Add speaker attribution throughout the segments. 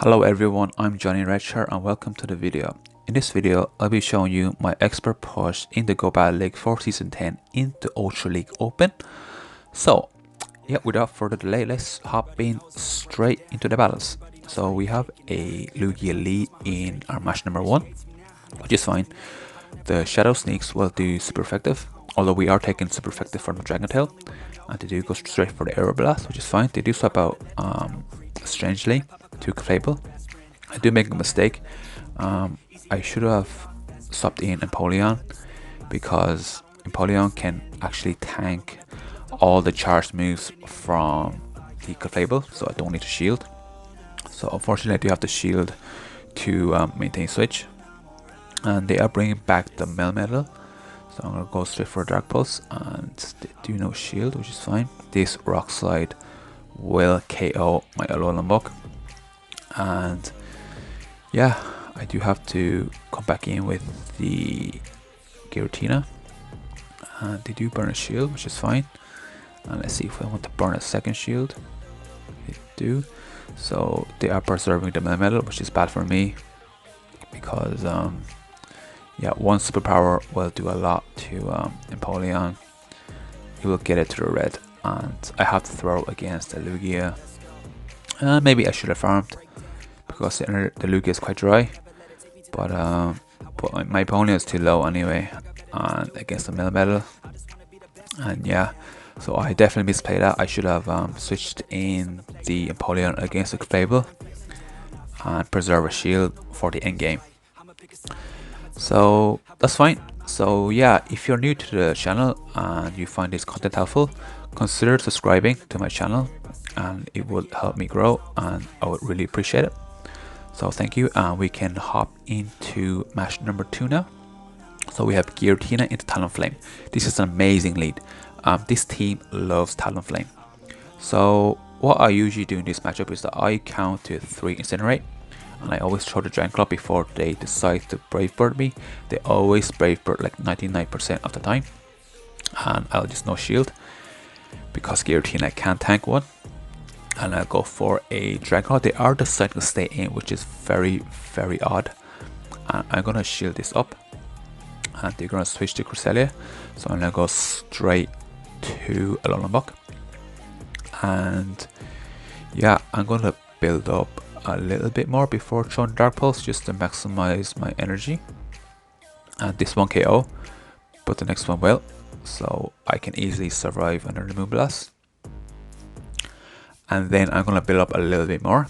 Speaker 1: Hello everyone, I'm Johnny Redshirt and welcome to the video. In this video, I'll be showing you my expert push in the Go Battle League for Season 10 into Ultra League Open. So, yeah, without further delay, let's hop in straight into the battles. So we have a Lugia lead in our match number 1, which is fine. The Shadow Sneaks will do super effective, although we are taking super effective from the Dragon Tail. And they do go straight for the Aero Blast, which is fine. They do swap out strangely to Fable. I do make a mistake. I should have swapped in Empoleon because Empoleon can actually tank all the charged moves from the Fable, so I don't need to shield. So unfortunately I do have to shield to maintain switch. And they are bringing back the Melmetal, so I'm gonna go straight for Dark Pulse, and they do no shield, which is fine. This Rock Slide will KO my Alolan Muk, and yeah, I do have to come back in with the Giratina, and they do burn a shield, which is fine. And let's see if I want to burn a second shield. They do, so they are preserving the Melmetal, which is bad for me because yeah, one superpower will do a lot to Empoleon. He will get it to the red, and I have to throw against the Lugia. Maybe I should have farmed because the Lugia is quite dry, but my opponent is too low anyway, and against the Melmetal. And yeah, so I definitely misplayed that. I should have switched in the Empoleon against the Fable and preserve a shield for the end game. So that's fine. So yeah, if you're new to the channel and you find this content helpful, consider subscribing to my channel and it will help me grow and I would really appreciate it. So thank you, and we can hop into match number 2 now. So we have Giratina into Talonflame. This is an amazing lead. This team loves Talonflame. So what I usually do in this matchup is that I count to 3 Incinerate, and I always throw the Dragon Claw before they decide to Brave Bird me. They always Brave Bird like 99% of the time, and I'll just no shield because Giratina can't tank one, and I'll go for a Dragon Claw. They are deciding to stay in, which is very odd, and I'm gonna shield this up, and they're gonna switch to Cresselia, so I'm gonna go straight to Alolan Muk, and yeah, I'm gonna build up a little bit more before throwing Dark Pulse just to maximize my energy. And this one KO, but the next one will, so I can easily survive under the Moonblast. And then I'm gonna build up a little bit more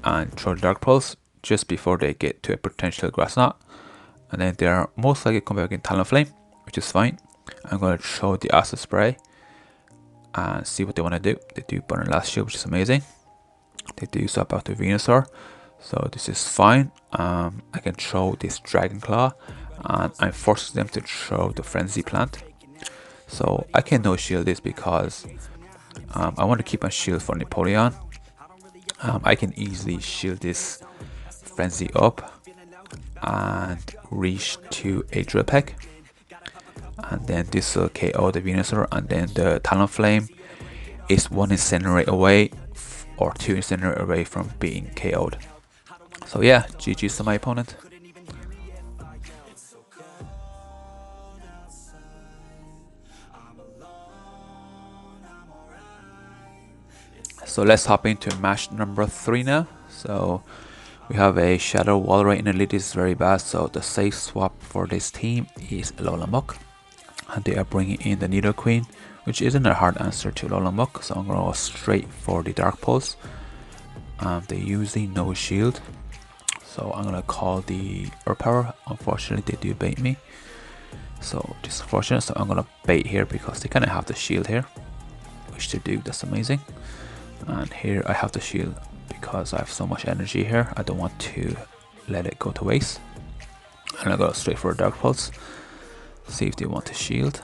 Speaker 1: and throw Dark Pulse just before they get to a potential Grass Knot, and then they're most likely come back in Talonflame, which is fine. I'm gonna throw the Acid Spray and see what they want to do. They do burn last shield, which is amazing. They do swap out to Venusaur, so this is fine. I can throw this Dragon Claw, and I'm forcing them to throw the Frenzy Plant. So I can no shield this because I want to keep my shield for Napoleon. I can easily shield this Frenzy up and reach to a Drill Peck, and then this will KO the Venusaur, and then the Talonflame is 1 Incinerate away or 2 Incinerate away from being KO'd. So yeah, GG's to my opponent. So let's hop into match number 3 now. So we have a Shadow Walrein in the lead. This is very bad, so the safe swap for this team is Alolan Muk, and they are bringing in the Nidoqueen, which isn't a hard answer to Alolan Muk, so I'm gonna go straight for the Dark Pulse. They usually no shield, so I'm gonna call the Earth Power. Unfortunately they do bait me, so just unfortunate. So I'm gonna bait here because they kind of have the shield here, which they do. That's amazing. And here I have the shield because I have so much energy here. I don't want to let it go to waste, and I go straight for a Dark Pulse. See if they want to shield.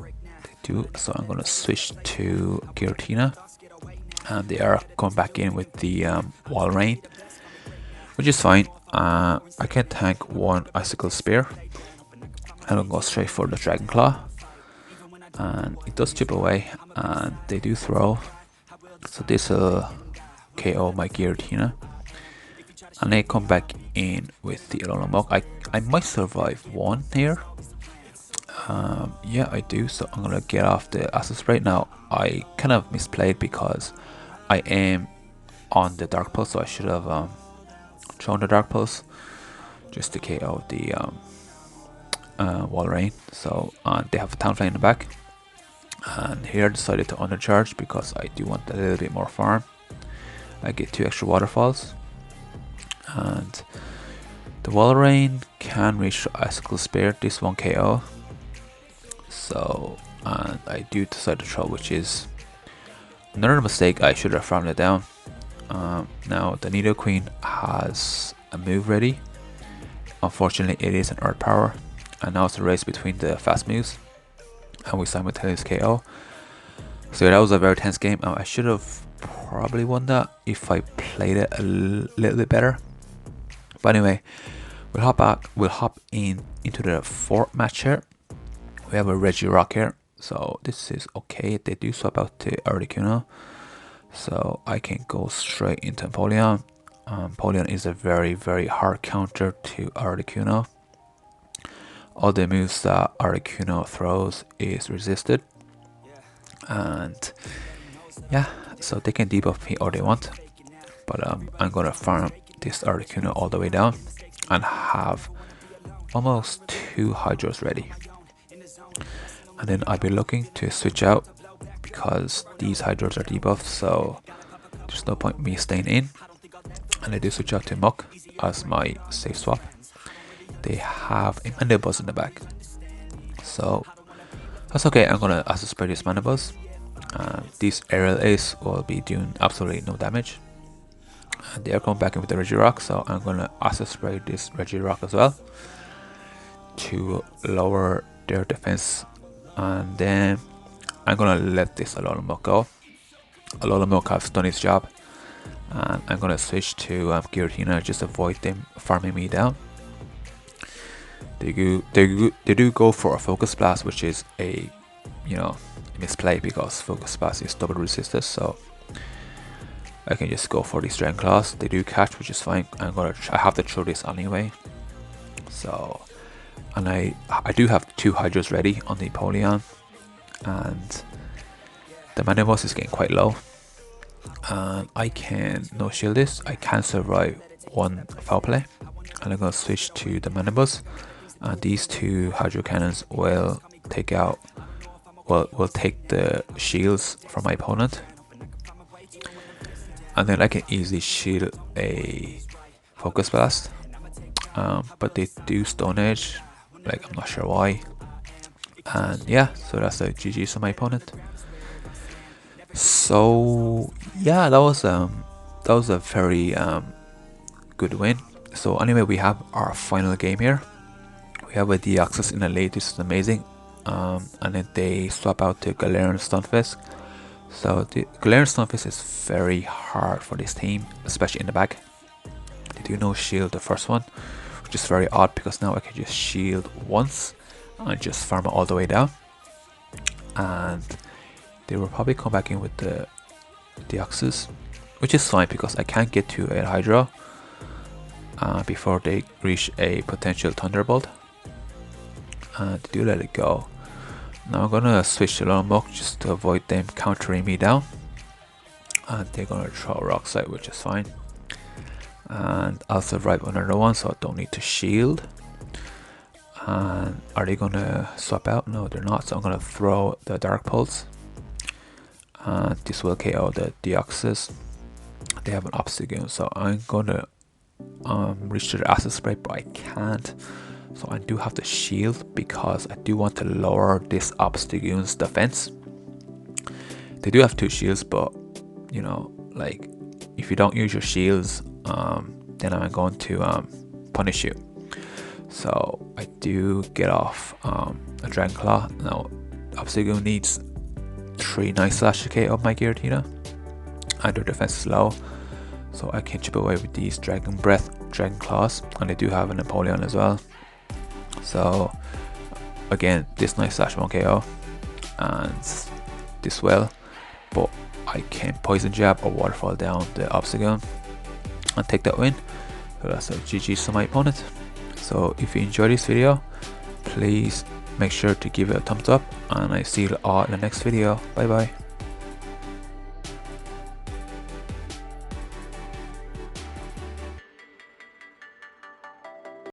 Speaker 1: They do, so I'm gonna switch to Giratina, and they are coming back in with the Walrein, which is fine. I can tank one Icicle Spear, and I'll go straight for the Dragon Claw, and it does chip away, and they do throw, so this will KO my Giratina. and I come back in with the Alolan. I might survive one here. Yeah, I do. So I'm gonna get off the acid spray. Now I kind of misplayed because I am on the Dark Pulse, so I should have thrown the Dark Pulse just to KO the Walrein. So they have a Talonflame in the back, and here I decided to undercharge because I do want a little bit more farm. I get 2 extra waterfalls, and the Walrein can reach Icicle Spear. This won't KO. So, and I do decide to throw, which is another mistake. I should have farmed it down. Now the Nidoqueen has a move ready. Unfortunately, it is an Earth Power, and now it's a race between the fast moves, and we simultaneously KO. So that was a very tense game. I should have probably won that if I played it a little bit better. But anyway, we'll hop back. We'll hop into the 4th match here. We have a Regirock here, so this is okay. They do swap out to Articuno, so I can go straight into Empoleon. Empoleon is a very, very hard counter to Articuno. All the moves that Articuno throws is resisted, and yeah, so they can debuff me all they want, but I'm gonna farm this Articuno all the way down and have almost 2 Hydros ready. And then I'll be looking to switch out because these Hydros are debuffed, so there's no point me staying in. And I do switch out to Muck as my safe swap. They have a Mandibuss in the back, so that's okay. I'm gonna Acid Spray this Mandibuss. This Aerial Ace will be doing absolutely no damage. And they are coming back in with the Regirock, so I'm gonna Acid Spray this Regirock as well to lower their defense. And then I'm gonna let this Alolan go. Alolan has done its job, and I'm gonna switch to Giratina, just avoid them farming me down. They do go for a Focus Blast, which is a misplay because Focus Blast is double resistance, so I can just go for these Dragon Claws. They do catch, which is fine. I have to throw this anyway. So, and I do have 2 Hydros ready on the Empoleon, and the Mandibuss is getting quite low. And I can no shield this. I can survive 1 foul play, and I'm gonna switch to the Mandibuss. And these 2 Hydro Cannons will take out. Will take the shields from my opponent, and then I can easily shield a Focus Blast. But they do Stone Edge, like I'm not sure why. And yeah, so that's a GG for my opponent. So yeah, that was a very good win. So anyway, we have our final game here. We have a Deoxys in the late, this is amazing. And then they swap out to Galarian Stunfisk. So the Galarian Stunfisk is very hard for this team, especially in the back. They do no shield the first one, which is very odd because now I can just shield once and just farm it all the way down. And they will probably come back in with the Deoxys, which is fine because I can't get to a Hydra before they reach a potential Thunderbolt. And they do let it go. Now I'm gonna switch to Lomok just to avoid them countering me down. And they're gonna throw Rock Slide, which is fine. And I'll survive another one, so I don't need to shield. And are they gonna swap out? No, they're not. So I'm gonna throw the Dark Pulse. And this will KO the Deoxys. They have an Obstagoon, so I'm gonna reach to the Acid Spray, but I can't. So I do have to shield because I do want to lower this Obstagoon's defense. They do have 2 shields, but you know, like if you don't use your shields, then I'm going to punish you. So I do get off a Dragon Claw. Now Obstagoon needs 3 Night Slash to KO my Giratina, and their defense is low, so I can chip away with these Dragon Breath, Dragon Claws, and they do have an Empoleon as well. So again, this Night Slash won't KO, and this will, but I can Poison Jab or Waterfall down the Obstagoon and take that win. So GG's to my opponent. So if you enjoyed this video, please make sure to give it a thumbs up, and I see you all in the next video. Bye bye.